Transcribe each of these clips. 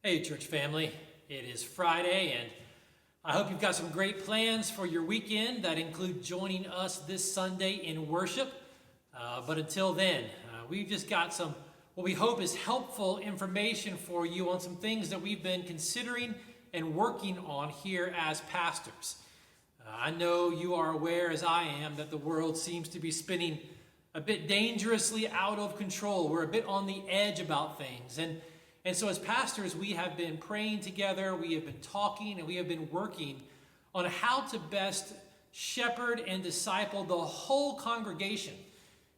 Hey, church family. It is Friday, and I hope you've got some great plans for your weekend that include joining us this Sunday in worship. But until then, we've just got some what we hope is helpful information for you on some things that we've been considering and working on here as pastors. I know you are aware, as I am, that the world seems to be spinning a bit dangerously out of control. We're a bit on the edge about things. And so as pastors, we have been praying together, we have been talking, and we have been working on how to best shepherd and disciple the whole congregation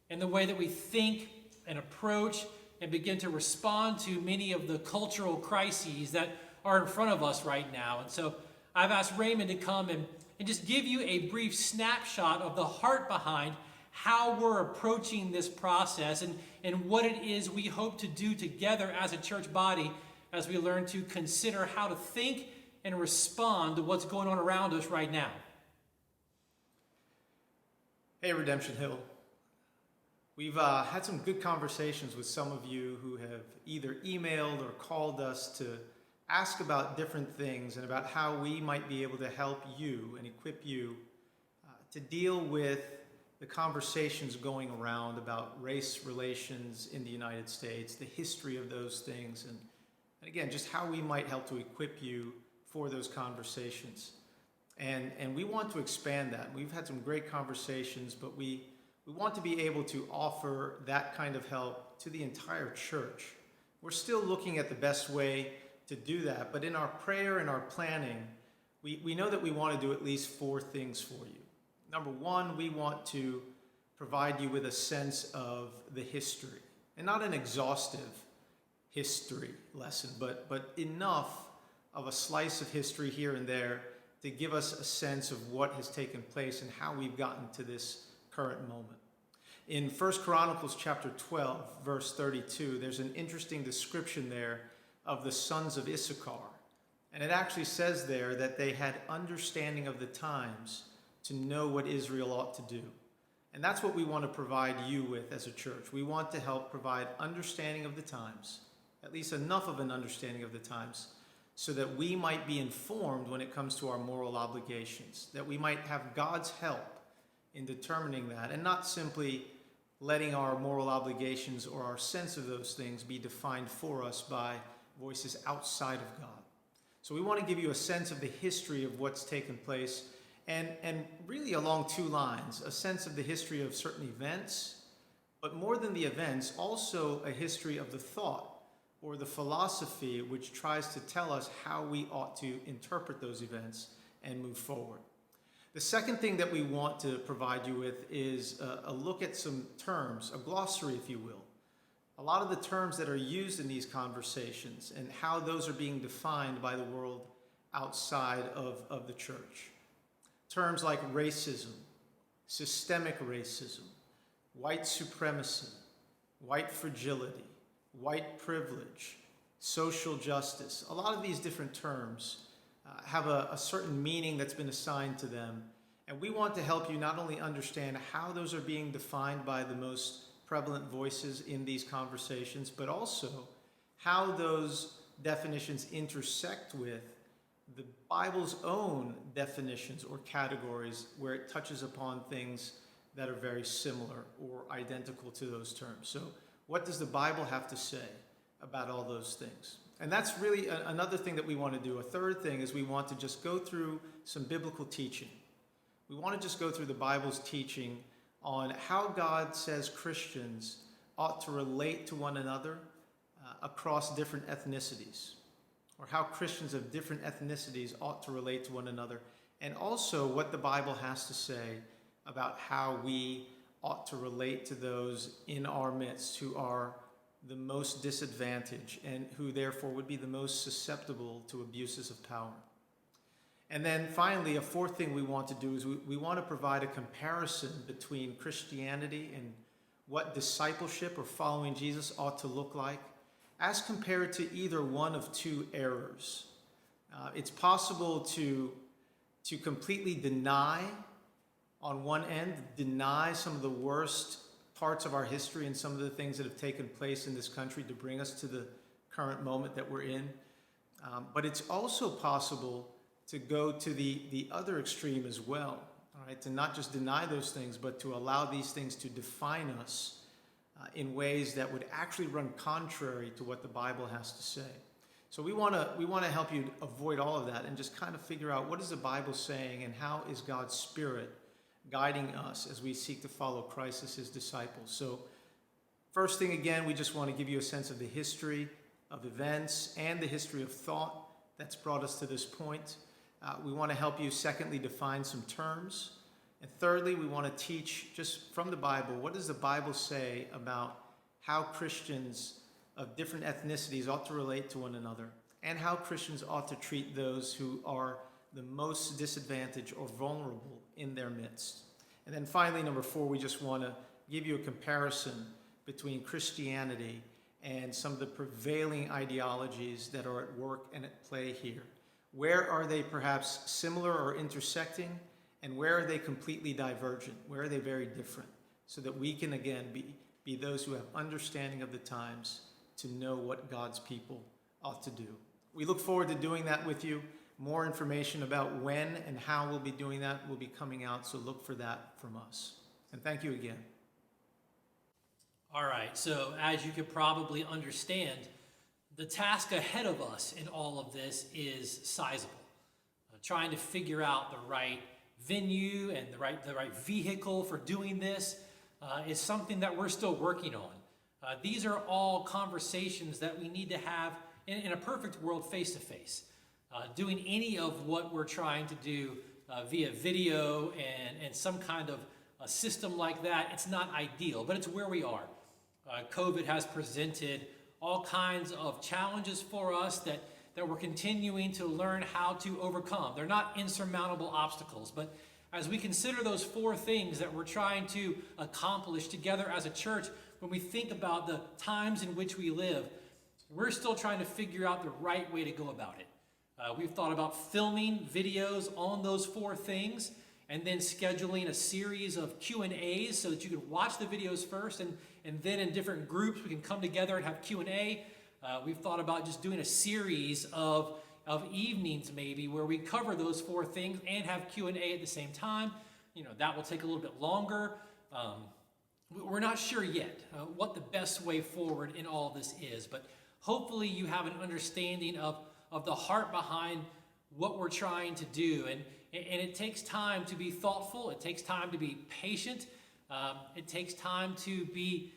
in the way that we think and approach and begin to respond to many of the cultural crises that are in front of us right now. And so I've asked Raymond to come and just give you a brief snapshot of the heart behind how we're approaching this process and what it is we hope to do together as a church body as we learn to consider how to think and respond to what's going on around us right now. Hey, Redemption Hill. We've had some good conversations with some of you who have either emailed or called us to ask about different things and about how we might be able to help you and equip you to deal with the conversations going around about race relations in the United States, the history of those things, and again, just how we might help to equip you for those conversations. And we want to expand that. We've had some great conversations, but we want to be able to offer that kind of help to the entire church. We're still looking at the best way to do that, but in our prayer and our planning, we know that we want to do at least 4 things for you. Number one, we want to provide you with a sense of the history, and not an exhaustive history lesson, but enough of a slice of history here and there to give us a sense of what has taken place and how we've gotten to this current moment. In 1 Chronicles chapter 12, verse 32, there's an interesting description there of the sons of Issachar. And it actually says there that they had understanding of the times to know what Israel ought to do. And that's what we want to provide you with as a church. We want to help provide understanding of the times, at least enough of an understanding of the times, so that we might be informed when it comes to our moral obligations, that we might have God's help in determining that, and not simply letting our moral obligations or our sense of those things be defined for us by voices outside of God. So we want to give you a sense of the history of what's taken place, and really along 2 lines, a sense of the history of certain events, but more than the events, also a history of the thought or the philosophy which tries to tell us how we ought to interpret those events and move forward. The second thing that we want to provide you with is a look at some terms, a glossary, if you will. A lot of the terms that are used in these conversations and how those are being defined by the world outside of the church. Terms like racism, systemic racism, white supremacy, white fragility, white privilege, social justice. A lot of these different terms have a certain meaning that's been assigned to them. And we want to help you not only understand how those are being defined by the most prevalent voices in these conversations, but also how those definitions intersect with the Bible's own definitions or categories where it touches upon things that are very similar or identical to those terms. So what does the Bible have to say about all those things? And that's really another thing that we want to do. A third thing is we want to just go through some biblical teaching. We want to just go through the Bible's teaching on how God says Christians ought to relate to one another across different ethnicities, or how Christians of different ethnicities ought to relate to one another, and also what the Bible has to say about how we ought to relate to those in our midst who are the most disadvantaged and who therefore would be the most susceptible to abuses of power. And then finally, a fourth thing we want to do is we want to provide a comparison between Christianity and what discipleship or following Jesus ought to look like as compared to either one of 2 errors. It's possible to completely deny, on one end, deny some of the worst parts of our history and some of the things that have taken place in this country to bring us to the current moment that we're in. But it's also possible to go to the other extreme as well, all right? To not just deny those things, but to allow these things to define us in ways that would actually run contrary to what the Bible has to say. So we want to help you avoid all of that and just kind of figure out what is the Bible saying and how is God's Spirit guiding us as we seek to follow Christ as his disciples. So first thing, again, we just want to give you a sense of the history of events and the history of thought that's brought us to this point. We want to help you, secondly, define some terms. And thirdly, we want to teach just from the Bible, what does the Bible say about how Christians of different ethnicities ought to relate to one another, and how Christians ought to treat those who are the most disadvantaged or vulnerable in their midst. And then finally, number 4, we just want to give you a comparison between Christianity and some of the prevailing ideologies that are at work and at play here. Where are they perhaps similar or intersecting, and where are they completely divergent? Where are they very different? So that we can, again, be those who have understanding of the times to know what God's people ought to do. We look forward to doing that with you. More information about when and how we'll be doing that will be coming out, so look for that from us. And thank you again. All right, so as you could probably understand, the task ahead of us in all of this is sizable. Trying to figure out the right venue and the right vehicle for doing this is something that we're still working on. These are all conversations that we need to have in a perfect world face-to-face. Doing any of what we're trying to do via video and some kind of a system like that, it's not ideal, but it's where we are. COVID has presented all kinds of challenges for us that we're continuing to learn how to overcome. They're not insurmountable obstacles, but as we consider those 4 things that we're trying to accomplish together as a church, when we think about the times in which we live, we're still trying to figure out the right way to go about it. We've thought about filming videos on those 4 things and then scheduling a series of Q&As so that you can watch the videos first, and then in different groups we can come together and have Q&A. We've thought about just doing a series of evenings maybe where we cover those 4 things and have Q&A at the same time. You know, that will take a little bit longer. We're not sure yet what the best way forward in all of this is, but hopefully you have an understanding of the heart behind what we're trying to do. And it takes time to be thoughtful. It takes time to be patient. It takes time to be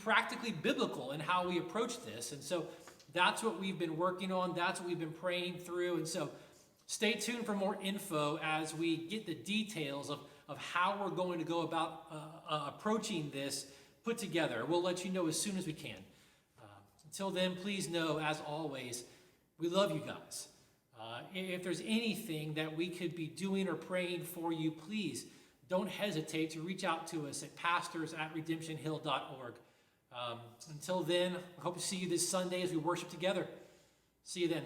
practically biblical in how we approach this. And so that's what we've been working on. That's what we've been praying through. And so stay tuned for more info as we get the details of how we're going to go about approaching this put together. We'll let you know as soon as we can. Until then, please know, as always, we love you guys. If there's anything that we could be doing or praying for you, please don't hesitate to reach out to us at pastors@redemptionhill.org. Until then, I hope to see you this Sunday as we worship together. See you then.